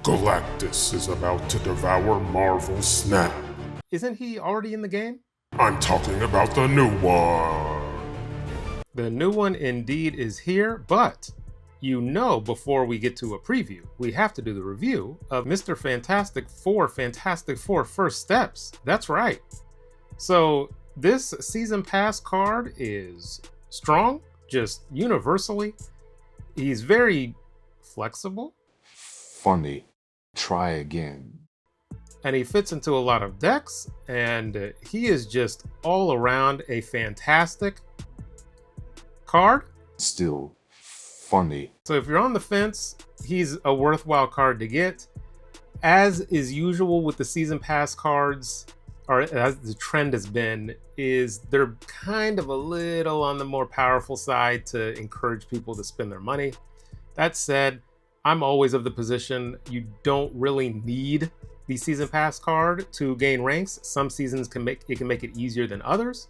Galactus is about to devour Marvel Snap. Isn't he already in the game? I'm talking about the new one. The new one indeed is here, but before we get to a preview, we have to do the review of Mr. Fantastic Four First Steps. That's right. So this season pass card is strong, just universally. He's very flexible. Funny. Try again. And he fits into a lot of decks, and he is just all around a fantastic card. Still funny. So if you're on the fence, he's a worthwhile card to get. As is usual with the season pass cards, or as the trend has been, is they're kind of a little on the more powerful side to encourage people to spend their money. That said, I'm always of the position you don't really need the season pass card to gain ranks. Some seasons can make it easier than others,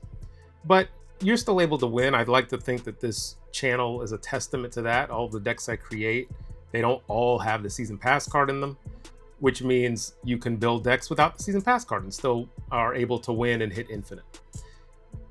but you're still able to win. I'd like to think that this channel is a testament to that. All the decks I create, they don't all have the season pass card in them, which means you can build decks without the season pass card and still are able to win and hit infinite.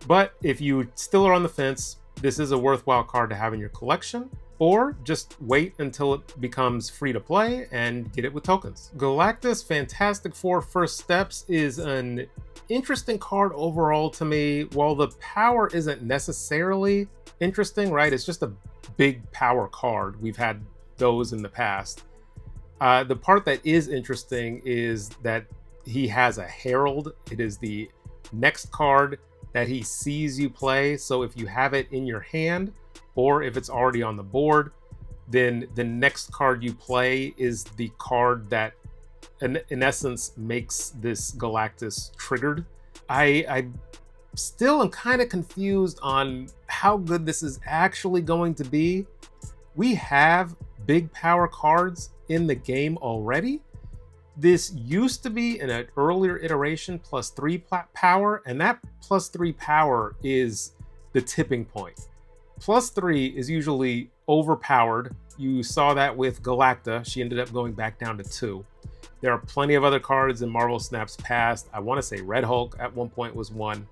But if you still are on the fence, this is a worthwhile card to have in your collection, or just wait until it becomes free to play and get it with tokens. Galactus Fantastic Four First Steps is an interesting card overall to me. While the power isn't necessarily interesting, right? It's just a big power card. We've had those in the past. The part that is interesting is that he has a Herald. It is the next card that he sees you play. So if you have it in your hand, or if it's already on the board, then the next card you play is the card that in essence makes this Galactus triggered. I still am kind of confused on how good this is actually going to be. We have big power cards in the game already. This used to be in an earlier iteration +3 power, and that +3 power is the tipping point. +3 is usually overpowered. You saw that with Galacta. She ended up going back down to 2. There are plenty of other cards in Marvel Snap's past. I want to say Red Hulk at one point was one,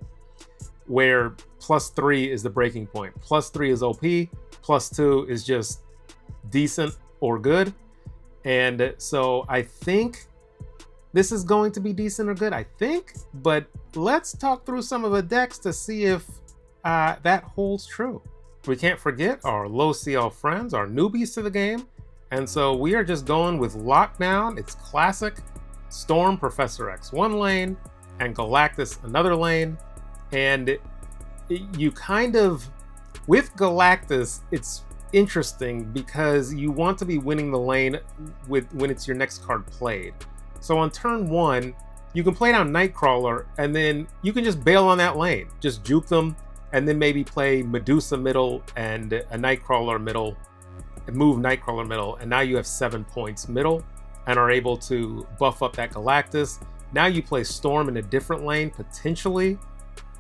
where +3 is the breaking point. +3 is OP, +2 is just decent or good. And so I think this is going to be decent or good, I think. But let's talk through some of the decks to see if that holds true. We can't forget our low CL friends, our newbies to the game. And so we are just going with Lockdown. It's classic. Storm, Professor X one lane, and Galactus another lane. And you kind of, with Galactus, it's interesting because you want to be winning the lane when it's your next card played. So on turn 1, you can play down Nightcrawler, and then you can just bail on that lane. Just juke them, and then maybe play Medusa middle and a Nightcrawler middle, and move Nightcrawler middle, and now you have 7 points middle and are able to buff up that Galactus. Now you play Storm in a different lane, potentially,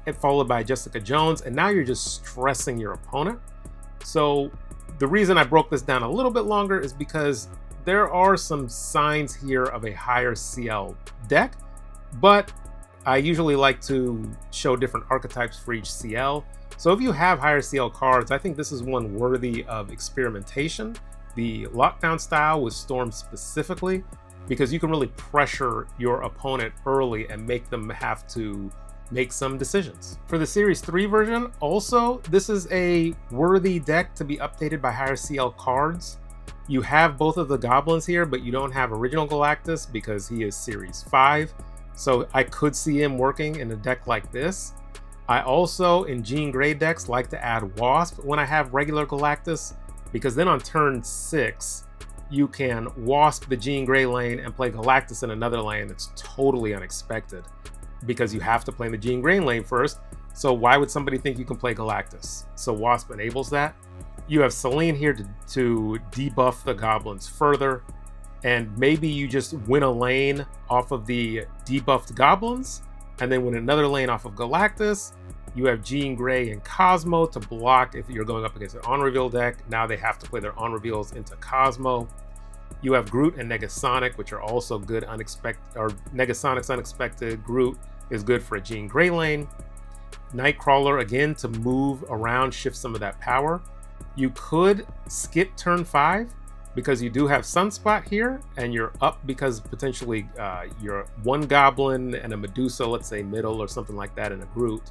and followed by Jessica Jones, and now you're just stressing your opponent. So the reason I broke this down a little bit longer is because there are some signs here of a higher CL deck, but I usually like to show different archetypes for each CL. So if you have higher CL cards, I think this is one worthy of experimentation. The Lockdown style with Storm specifically, because you can really pressure your opponent early and make them have to make some decisions. For the Series 3 version, also, this is a worthy deck to be updated by higher CL cards. You have both of the goblins here, but you don't have original Galactus because he is Series 5. So I could see him working in a deck like this. I also, in Jean Grey decks, like to add Wasp when I have regular Galactus, because then on turn 6, you can Wasp the Jean Grey lane and play Galactus in another lane that's totally unexpected, because you have to play in the Jean Grey lane first. So why would somebody think you can play Galactus? So Wasp enables that. You have Selene here to debuff the goblins further. And maybe you just win a lane off of the debuffed goblins, and then win another lane off of Galactus. You have Jean Grey and Cosmo to block if you're going up against an on-reveal deck. Now they have to play their on-reveals into Cosmo. You have Groot and Negasonic, which are also good unexpected, or Negasonic's unexpected. Groot is good for a Jean Grey lane. Nightcrawler, again, to move around, shift some of that power. You could skip turn 5 because you do have Sunspot here, and you're up because potentially you're one Goblin and a Medusa, let's say middle or something like that, and a Groot.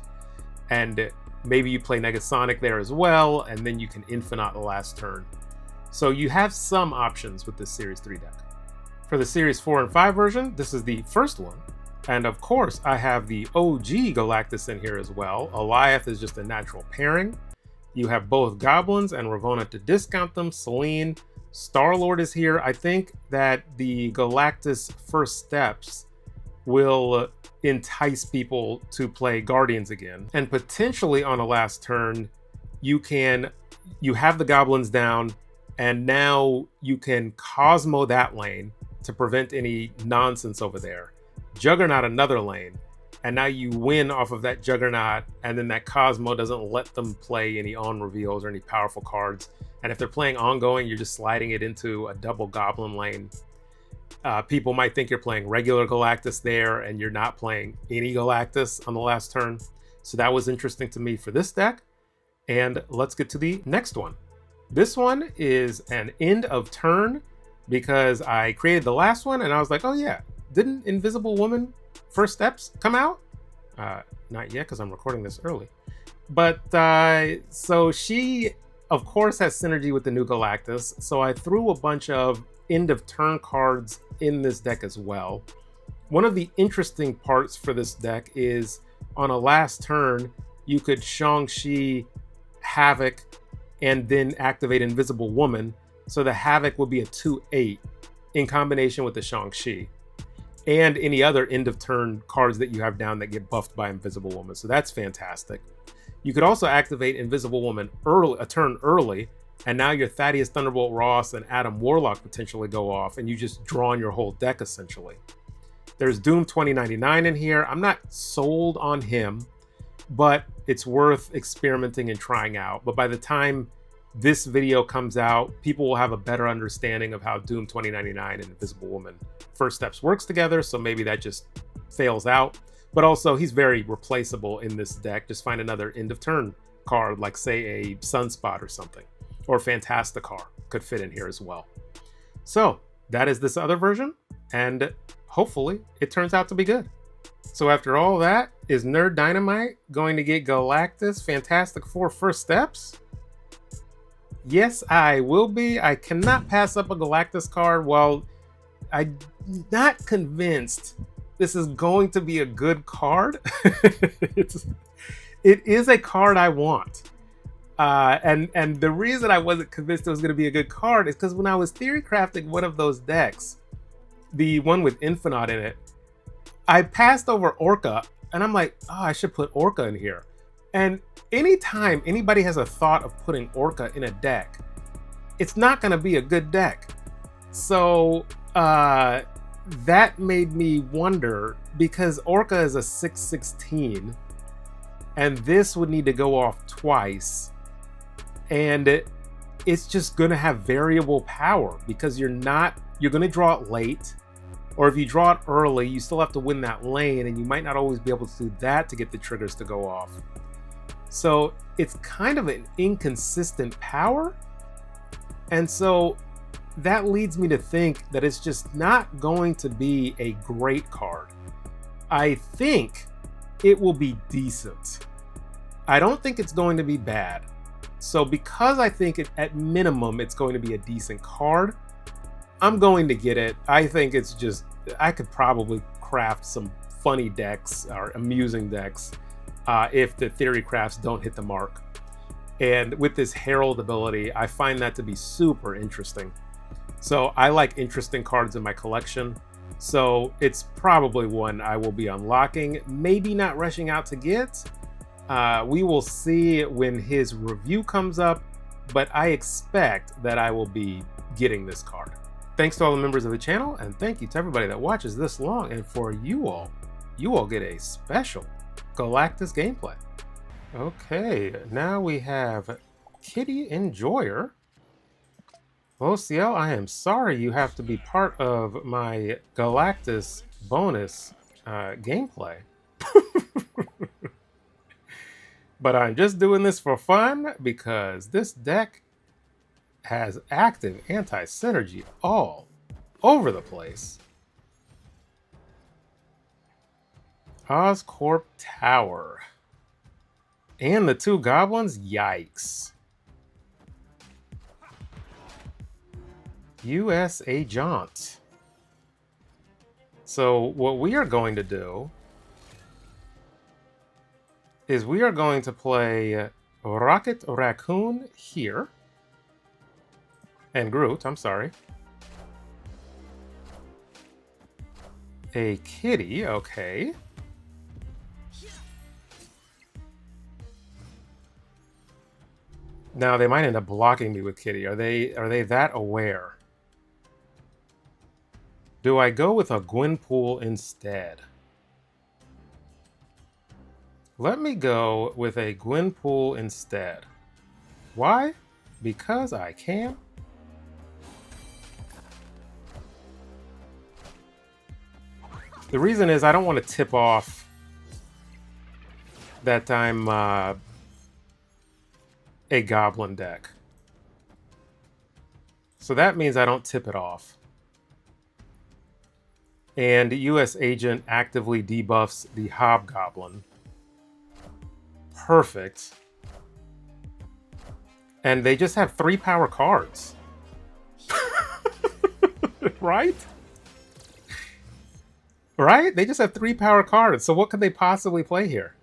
And maybe you play Negasonic there as well, and then you can Infinite the last turn. So you have some options with this Series 3 deck. For the Series 4 and 5 version, this is the first one. And of course, I have the OG Galactus in here as well. Alioth is just a natural pairing. You have both Goblins and Ravonna to discount them. Selene, Star-Lord is here. I think that the Galactus First Steps will entice people to play Guardians again. And potentially on a last turn, you have the Goblins down, and now you can Cosmo that lane to prevent any nonsense over there. Juggernaut another lane, and now you win off of that Juggernaut, and then that Cosmo doesn't let them play any on reveals or any powerful cards. And if they're playing ongoing, you're just sliding it into a double Goblin lane. People might think you're playing regular Galactus there, and you're not playing any Galactus on the last turn. So that was interesting to me for this deck. And let's get to the next one. This one is an end of turn because I created the last one and I was like, oh yeah, didn't Invisible Woman First Steps come out? Not yet because I'm recording this early. But so she, of course, has synergy with the new Galactus. So I threw a bunch of end of turn cards in this deck as well. One of the interesting parts for this deck is on a last turn, you could Shang-Chi, Havoc, and then activate Invisible Woman. So the Havoc will be a 2/8 in combination with the Shang-Chi and any other end of turn cards that you have down that get buffed by Invisible Woman. So that's fantastic. You could also activate Invisible Woman a turn early, and now your Thaddeus Thunderbolt Ross and Adam Warlock potentially go off, and you just draw on your whole deck essentially. There's Doom 2099 in here. I'm not sold on him, but it's worth experimenting and trying out. But by the time this video comes out, people will have a better understanding of how Doom 2099 and Invisible Woman First Steps works together, so maybe that just fails out. But also, he's very replaceable in this deck. Just find another end of turn card, like say a Sunspot or something, or Fantasticar could fit in here as well. So that is this other version, and hopefully it turns out to be good. So after all that, is Nerd Dynamite going to get Galactus Fantastic Four First Steps? Yes, I will be. I cannot pass up a Galactus card. Well, I'm not convinced this is going to be a good card. It is a card I want. And the reason I wasn't convinced it was going to be a good card is because when I was theory crafting one of those decks, the one with Infinite in it, I passed over Orca, and I'm like, oh, I should put Orca in here. And anytime anybody has a thought of putting Orca in a deck, it's not going to be a good deck. So that made me wonder, because Orca is a 6/16, and this would need to go off twice, and it's just going to have variable power because you're going to draw it late, or if you draw it early, you still have to win that lane, and you might not always be able to do that to get the triggers to go off. So it's kind of an inconsistent power, and so that leads me to think that it's just not going to be a great card. I think it will be decent. I don't think it's going to be bad. So because I think at minimum it's going to be a decent card, I'm going to get it. I think it's just, I could probably craft some funny decks or amusing decks if the theory crafts don't hit the mark. And with this Herald ability, I find that to be super interesting. So I like interesting cards in my collection. So it's probably one I will be unlocking, maybe not rushing out to get. We will see when his review comes up, but I expect that I will be getting this card. Thanks to all the members of the channel, and thank you to everybody that watches this long. And for you all get a special Galactus gameplay. Okay, now we have Kitty Enjoyer. Lucio, I am sorry you have to be part of my Galactus bonus gameplay. But I'm just doing this for fun because this deck has active anti-synergy all over the place. Oscorp Tower. And the 2 goblins? Yikes. US Agent. So what we are going to do is we are going to play Rocket Raccoon here. And Groot, I'm sorry. A kitty, okay. Now they might end up blocking me with kitty. Are they that aware? Do I go with a Gwenpool instead? Let me go with a Gwenpool instead. Why? Because I can. The reason is I don't want to tip off that I'm a goblin deck. So that means I don't tip it off. And US Agent actively debuffs the Hobgoblin. Perfect. And they just have 3 power cards. Right? Right? They just have 3 power cards. So what could they possibly play here?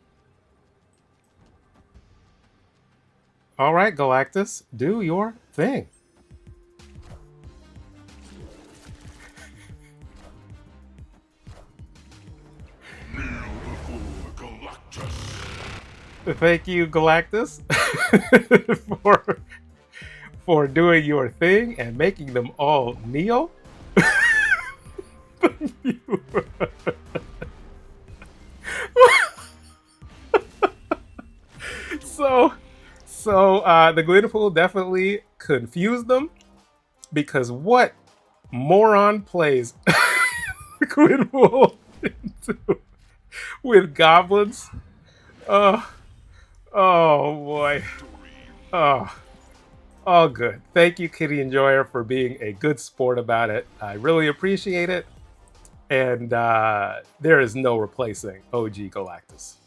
All right, Galactus, do your thing. Thank you, Galactus, for doing your thing and making them all kneel. Thank you. So the Gwenpool definitely confused them, because what moron plays Gwenpool with goblins? Oh boy. Oh, good. Thank you, Kitty Enjoyer, for being a good sport about it. I really appreciate it. And there is no replacing OG Galactus.